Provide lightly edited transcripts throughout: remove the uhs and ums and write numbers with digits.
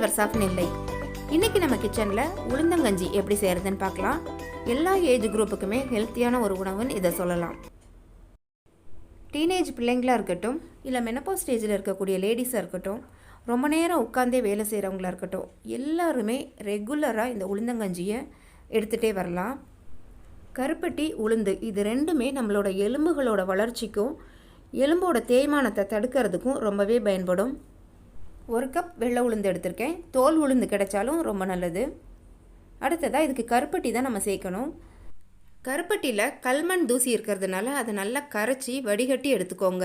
Flavours of நெல்லை. இன்றைக்கி நம்ம கிச்சனில் உளுந்தங்கஞ்சி எப்படி செய்கிறதுன்னு பார்க்கலாம். எல்லா ஏஜ் குரூப்புக்குமே ஹெல்த்தியான ஒரு உணவுன்னு இதை சொல்லலாம். டீனேஜ் பிள்ளைங்களாக இருக்கட்டும், இல்லை மெனப்போஸ் ஸ்டேஜில் இருக்கக்கூடிய லேடிஸாக இருக்கட்டும், ரொம்ப நேரம் உட்காந்தே வேலை செய்கிறவங்களா இருக்கட்டும், எல்லாருமே ரெகுலராக இந்த உளுந்தங்கஞ்சியை எடுத்துகிட்டே வரலாம். கருப்பட்டி, உளுந்து இது ரெண்டுமே நம்மளோட எலும்புகளோட வளர்ச்சிக்கும் எலும்போட தேய்மானத்தை தடுக்கிறதுக்கும் ரொம்பவே பயன்படும். 1 கப் வெள்ளை உளுந்து எடுத்திருக்கேன். தோல் உளுந்து கிடைச்சாலும் ரொம்ப நல்லது. அடுத்ததாக இதுக்கு கருப்பட்டி தான் நம்ம சேர்க்கணும். கருப்பட்டியில் கல்மண் தூசி இருக்கிறதுனால அதை நல்லா கரைச்சி வடிகட்டி எடுத்துக்கோங்க.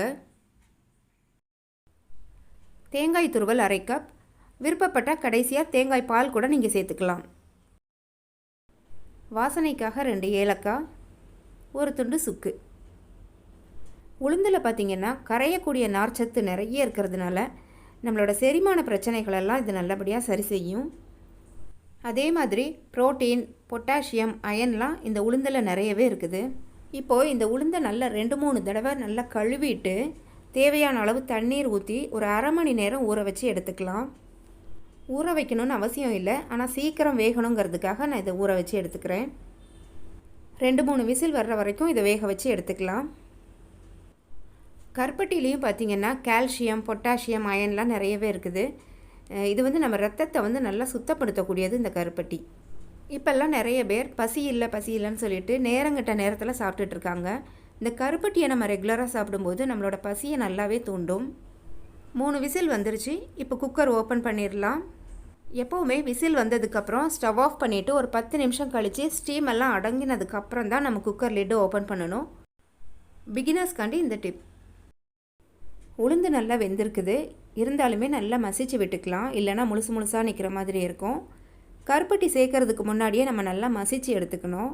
தேங்காய் துருவல் 1/2 கப். விருப்பப்பட்ட கடைசியாக தேங்காய் பால் கூட நீங்கள் சேர்த்துக்கலாம். வாசனைக்காக 2 ஏலக்காய், 1 துண்டு சுக்கு. உளுந்தில் பார்த்திங்கன்னா கரையக்கூடிய நார்ச்சத்து நிறைய இருக்கிறதுனால நம்மளோட செரிமான பிரச்சனைகளெல்லாம் இது நல்லபடியாக சரி செய்யும். அதே மாதிரி புரோட்டீன், பொட்டாசியம், அயன்லாம் இந்த உளுந்தில் நிறையவே இருக்குது. இப்போது இந்த உளுந்தை நல்லா 2-3 தடவை நல்லா கழுவிட்டு தேவையான அளவு தண்ணீர் ஊற்றி ஒரு 1/2 மணி நேரம் ஊற வச்சு எடுத்துக்கலாம். ஊற வைக்கணும்னு அவசியம் இல்லை, ஆனால் சீக்கிரம் வேகணுங்கிறதுக்காக நான் இதை ஊற வச்சு எடுத்துக்கிறேன். 2-3 விசில் வர்ற வரைக்கும் இதை வேக வச்சு எடுத்துக்கலாம். கருப்பட்டிலையும் பார்த்திங்கன்னா கால்சியம், பொட்டாசியம், அயன்லாம் நிறையவே இருக்குது. இது நம்ம ரத்தத்தை நல்லா சுத்தப்படுத்தக்கூடியது இந்த கருப்பட்டி. இப்போல்லாம் நிறைய பேர் பசி இல்லைன்னு சொல்லிட்டு நேரங்கட்ட நேரத்தில் சாப்பிட்டுட்ருக்காங்க. இந்த கருப்பட்டியை நம்ம ரெகுலராக சாப்பிடும்போது நம்மளோட பசியை நல்லாவே தூண்டும். 3 விசில் வந்துருச்சு. இப்போ குக்கர் ஓப்பன் பண்ணிடலாம். எப்போவுமே விசில் வந்ததுக்கப்புறம் ஸ்டவ் ஆஃப் பண்ணிவிட்டு ஒரு 10 நிமிஷம் கழித்து ஸ்டீம் எல்லாம் அடங்கினதுக்கப்புறம் தான் நம்ம குக்கர் லிட்டு ஓப்பன் பண்ணணும். பிகினர்ஸ்காண்டி இந்த டிப். உளுந்து நல்லா வெந்திருக்குது, இருந்தாலுமே நல்லா மசிச்சு விட்டுக்கலாம், இல்லைனா முழுசாக நிற்கிற மாதிரி இருக்கும். கருப்பட்டி சேர்க்கறதுக்கு முன்னாடியே நம்ம நல்லா மசிச்சு எடுத்துக்கணும்.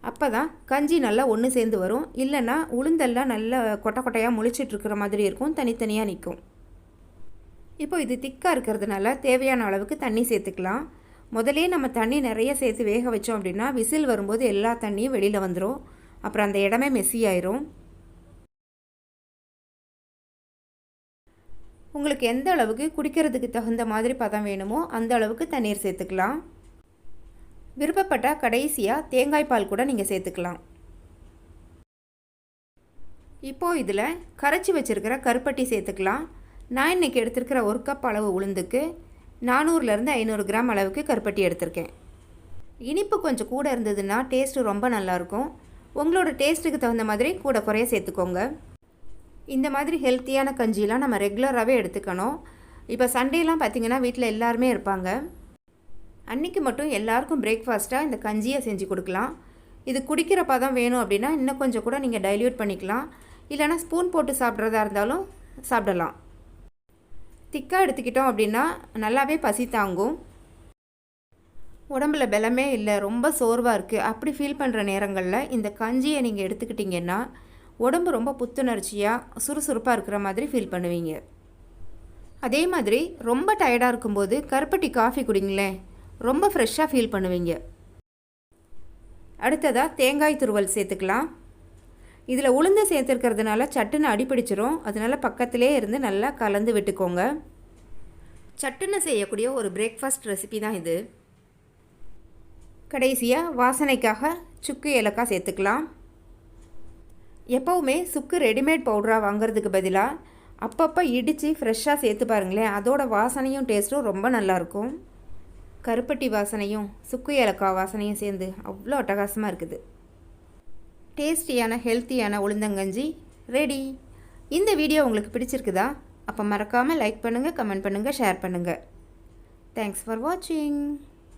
அப்போ தான் கஞ்சி நல்லா ஒன்று சேர்ந்து வரும். இல்லைன்னா உளுந்தெல்லாம் நல்லா கொட்டையாக முழிச்சிட்ருக்கிற மாதிரி இருக்கும், தனித்தனியாக நிற்கும். இப்போ இது திக்காக இருக்கிறதுனால தேவையான அளவுக்கு தண்ணி சேர்த்துக்கலாம். முதலே நம்ம தண்ணி நிறைய சேர்த்து வேக வச்சோம் அப்படின்னா விசில் வரும்போது எல்லா தண்ணியும் வெளியில் வந்துடும். அப்புறம் அந்த இடமே மெஸ்ஸி ஆயிரும். உங்களுக்கு எந்த அளவுக்கு குடிக்கிறதுக்கு தகுந்த மாதிரி பதம் வேணுமோ அந்த அளவுக்கு தண்ணீர் சேர்த்துக்கலாம். விருப்பப்பட்டால் கடைசியாக தேங்காய் பால் கூட நீங்கள் சேர்த்துக்கலாம். இப்போது இதில் கரைச்சி வச்சுருக்கிற கருப்பட்டி சேர்த்துக்கலாம். நான் இன்றைக்கி எடுத்துருக்கிற 1 கப் அளவு உளுந்துக்கு 400-500 கிராம் அளவுக்கு கருப்பட்டி எடுத்திருக்கேன். இனிப்பு கொஞ்சம் கூட இருந்ததுன்னா டேஸ்ட்டு ரொம்ப நல்லாயிருக்கும். உங்களோட டேஸ்ட்டுக்கு தகுந்த மாதிரி கூட குறைய சேர்த்துக்கோங்க. இந்த மாதிரி ஹெல்த்தியான கஞ்சிலாம் நம்ம ரெகுலராகவே எடுத்துக்கணும். இப்போ சண்டேலாம் பார்த்திங்கன்னா வீட்டில் எல்லாருமே இருப்பாங்க. அன்றைக்கி மட்டும் எல்லாருக்கும் பிரேக்ஃபாஸ்ட்டாக இந்த கஞ்சியை செஞ்சு கொடுக்கலாம். இது குடிக்கிற பதம் வேணும் அப்படின்னா இன்னும் கொஞ்சம் கூட நீங்கள் டைல்யூட் பண்ணிக்கலாம். இல்லைனா ஸ்பூன் போட்டு சாப்பிட்றதா இருந்தாலும் சாப்பிடலாம். திக்காக எடுத்துக்கிட்டோம் அப்படின்னா நல்லாவே பசி தாங்கும். உடம்புல பலமே இல்லை, ரொம்ப சோர்வாக இருக்குது அப்படி ஃபீல் பண்ணுற நேரங்களில் இந்த கஞ்சியை நீங்கள் எடுத்துக்கிட்டிங்கன்னா உடம்பு ரொம்ப புத்துணர்ச்சியாக சுறுசுறுப்பாக இருக்கிற மாதிரி ஃபீல் பண்ணுவீங்க. அதே மாதிரி ரொம்ப டயர்டாக இருக்கும்போது கருப்பட்டி காஃபி குடிங்களேன், ரொம்ப ஃப்ரெஷ்ஷாக ஃபீல் பண்ணுவீங்க. அடுத்ததாக தேங்காய் துருவல் சேர்த்துக்கலாம். இதில் உளுந்து சேர்த்துருக்கிறதுனால சட்டுன்னு அடிப்பிடிச்சிரும். அதனால் பக்கத்திலே இருந்து நல்லா கலந்து விட்டுக்கோங்க. சட்டுன்னு செய்யக்கூடிய ஒரு பிரேக்ஃபாஸ்ட் ரெசிபி தான் இது. கடைசியாக வாசனைக்காக சுக்கு ஏலக்காய் சேர்த்துக்கலாம். எப்போவுமே சுக்கு ரெடிமேட் பவுடராக வாங்குறதுக்கு பதிலாக அப்பப்போ இடித்து ஃப்ரெஷ்ஷாக சேர்த்து பாருங்களேன், அதோட வாசனையும் டேஸ்ட்டும் ரொம்ப நல்லாயிருக்கும். கருப்பட்டி வாசனையும் சுக்கு ஏலக்காய் வாசனையும் சேர்ந்து அவ்வளோ அட்டகாசமாக இருக்குது. டேஸ்டியான ஹெல்த்தியான உளுந்தங்கஞ்சி ரெடி. இந்த வீடியோ உங்களுக்கு பிடிச்சிருக்குதா? அப்போ மறக்காமல் லைக் பண்ணுங்கள், கமெண்ட் பண்ணுங்கள், ஷேர் பண்ணுங்கள். தேங்க்ஸ் ஃபார் வாட்சிங்.